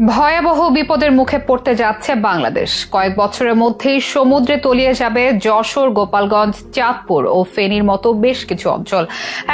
ভয়াবহ বিপদের মুখে পড়তে যাচ্ছে বাংলাদেশ। কয়েক বছরের মধ্যেই সমুদ্রে তলিয়ে যাবে যশোর, গোপালগঞ্জ, চাঁদপুর ও ফেনীর মতো বেশ কিছু অঞ্চল।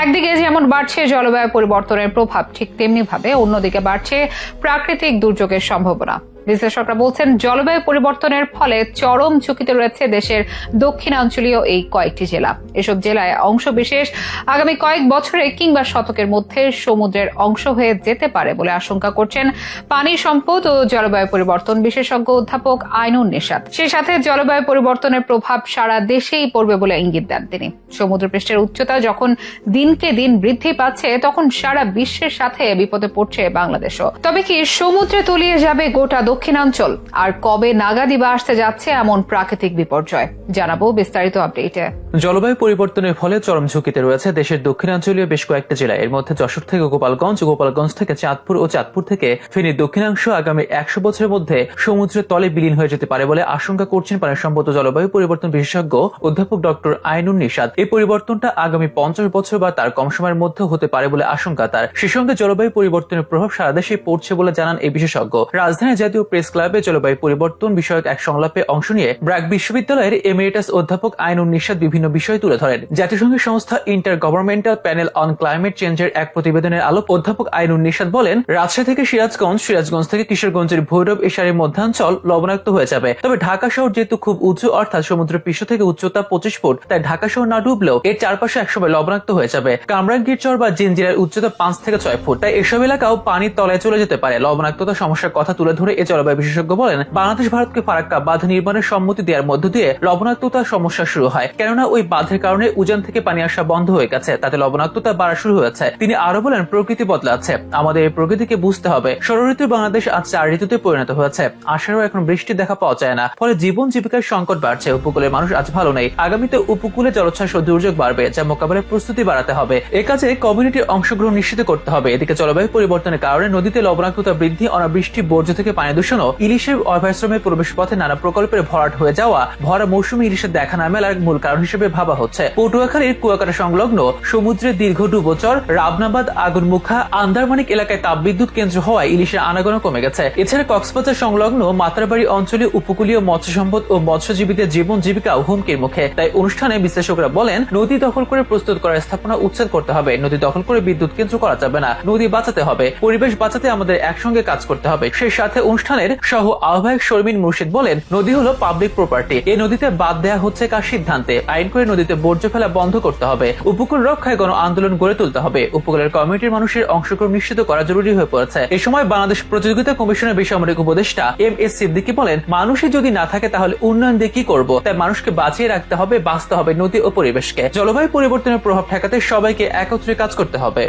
একদিকে যেমন বাড়ছে জলবায়ু পরিবর্তনের প্রভাব, ঠিক তেমনি ভাবে অন্যদিকে বাড়ছে প্রাকৃতিক দুর্যোগের সম্ভাবনা। বিশ্লেষকরা বলছেন, জলবায়ু পরিবর্তনের ফলে চরম ঝুঁকিতে রয়েছে দেশের দক্ষিণাঞ্চলীয় এই কয়েকটি জেলা। এসব জেলায় অংশবিশেষ আগামী কয়েক বছরে কিংবা শতকের মধ্যে সমুদ্রের অংশ হয়ে যেতে পারে বলে আশঙ্কা করছেন পানি সম্পদ ও জলবায়ু পরিবর্তন বিশেষজ্ঞ অধ্যাপক আইনুন নিশাত। সেই সাথে জলবায়ু পরিবর্তনের প্রভাব সারা দেশেই পড়বে বলে ইঙ্গিত দেন তিনি। সমুদ্রপৃষ্ঠের উচ্চতা যখন দিনকে দিন বৃদ্ধি পাচ্ছে, তখন সারা বিশ্বের সাথে বিপদে পড়ছে বাংলাদেশও। তবে কি সমুদ্রে তলিয়ে যাবে গোটা দক্ষিণাঞ্চল? আর কবে নাগাদই বা আসতে যাচ্ছে এমন প্রাকৃতিক বিপর্যয়? জানাবো বিস্তারিত আপডেটে। জলবায়ু পরিবর্তনের ফলে চরম ঝুঁকিতে রয়েছে দেশের দক্ষিণাঞ্চলীয় বেশ কয়েকটা জেলা। এর মধ্যে যশোর থেকে গোপালগঞ্জ, গোপালগঞ্জ থেকে চাঁদপুর ও চাঁদপুর থেকে ফেনীর দক্ষিণাংশ আগামী 100 বছরের মধ্যে সমুদ্রের তলে বিলীন হয়ে যেতে পারে বলে আশঙ্কা করছেন পানি সম্পদ ও জলবায়ু পরিবর্তন বিশেষজ্ঞ অধ্যাপক ডক্টর আইনুন নিশাত। এই পরিবর্তনটা আগামী 50 বছর বা তার কম সময়ের মধ্যে হতে পারে বলে আশঙ্কা তার। সে সঙ্গে জলবায়ু পরিবর্তনের প্রভাব সারা দেশে পড়ছে বলে জানান এই বিশেষজ্ঞ। রাজধানী জাতীয় প্রেস ক্লাবে জলবায়ু পরিবর্তন বিষয়ক এক সংলাপে অংশ নিয়ে ব্র্যাক বিশ্ববিদ্যালয়ের এমিরেটাস অধ্যাপক আইনুন নিশাত বিভিন্ন বিষয় তুলে ধরেন। জাতিসংঘের সংস্থা inter governmental panel on climate চেঞ্জের এক প্রতিবেদনের আলোক অধ্যাপক আইনুন নিশাত বলেন, রাজশাহী থেকে সিরাজগঞ্জ, সিরাজগঞ্জ থেকে কিশোরগঞ্জের ভৈরব এশারের মধ্যাঞ্চল লবণাক্ত হয়ে যাবে। তবে ঢাকা শহর যেহেতু খুব উঁচু, অর্থাৎ সমুদ্র পৃষ্ঠ থেকে উচ্চতা 25 ফুট, তাই ঢাকা শহর না ডুবলেও এর চারপাশে একসময় লবণাক্ত হয়ে যাবে। কামরাঙ্গীর চর বা জিঞ্জিরার উচ্চতা 5 থেকে 6 ফুট, তাই এসব এলাকাও পানির তলায় চলে যেতে পারে। লবণাক্ততা সমস্যার কথা তুলে ধরে এই জলবায়ু বিশেষজ্ঞ বলেন, বাংলাদেশ ভারতকে ফারাক্কা বাঁধ নির্মাণের সম্মতি দেওয়ার মধ্য দিয়ে লবণাক্ততার সমস্যা শুরু হয়। কেননা ওই বাঁধের কারণে উজান থেকে পানি আসা বন্ধ হয়ে গেছে, তাতে লবণাক্ততা বাড়া শুরু হয়েছে। তিনি আরো বলেন, প্রকৃতি বদলাচ্ছে, আমাদের এই প্রকৃতিকে বুঝতে হবে। ষড়ঋতুর বাংলাদেশ আজ 4 ঋতুতে পরিণত হয়েছে। আষাঢ়েও এখন বৃষ্টি দেখা পাওয়া যায় না, ফলে জীবন জীবিকার সংকট বাড়ছে। উপকূলের মানুষ আজ ভালো নেই। আগামীতে উপকূলে জলোচ্ছ্বাস ও দুর্যোগ বাড়বে, যা মোকাবেলার প্রস্তুতি বাড়াতে হবে। এ কাজে কমিউনিটির অংশগ্রহণ নিশ্চিত করতে হবে। এদিকে জলবায়ু পরিবর্তনের কারণে নদীতে লবণাক্ততা বৃদ্ধি, অনাবৃষ্টি, বর্জ্য থেকে পানি দূষণ ও ইলিশের অভয়াশ্রমের প্রবেশ পথে নানা প্রকল্পের ভরাট হয়ে যাওয়া ভরা মৌসুমী ইলিশের দেখা না মেলার মূল কারণ হিসেবে ভাবা হচ্ছে। পটুয়াখালীর কুয়াকাটা সংলগ্ন সমুদ্রের দীর্ঘ ডুবোচর, রাবনাবাদ, আগুনমুখা, আন্দারমানিক এলাকায় তাপবিদ্যুৎ কেন্দ্র হওয়ায় ইলিশের আনাগোনা কমে গেছে। এছাড়া কক্সবাজার সংলগ্ন মাতারবাড়ি অঞ্চলে উপকূলীয় মৎস্য সম্পদ ও মৎস্যজীবীদের জীবন জীবিকাও হুমকির মুখে। তাই অনুষ্ঠানে বিশ্লেষকরা বলেন, নদী দখল করে প্রস্তুত করা স্থাপনা উচ্ছেদ করতে হবে। নদী দখল করে বিদ্যুৎ কেন্দ্র করা যাবে না। নদী বাঁচাতে হবে, পরিবেশ বাঁচাতে আমাদের একসঙ্গে কাজ করতে হবে। সেই সাথে অনুষ্ঠানের সহ আহ্বায়ক শর্মিন মুর্শিদ বলেন, নদী হলো পাবলিক প্রপার্টি। এই নদীতে বাদ দেয়া হচ্ছে কার সিদ্ধান্তে? আইন করে নদীতে বর্জ্য ফেলা বন্ধ করতে হবে। উপকূল রক্ষায় গণ আন্দোলন গড়ে তুলতে হবে। উপকূলের কমিউনিটির মানুষের অংশগ্রহণ নিশ্চিত করা জরুরি হয়ে পড়েছে। এ সময় বাংলাদেশ প্রতিযোগিতা কমিশনের বেসামরিক উপদেষ্টা MS সিদ্দিকী বলেন, মানুষই যদি না থাকে তাহলে উন্নয়ন দিয়ে কি করব? তাই মানুষকে বাঁচিয়ে রাখতে হবে, বাঁচতে হবে নদী ও পরিবেশকে। জলবায়ু পরিবর্তনের প্রভাব ঠেকাতে সবাইকে একত্রে কাজ করতে হবে।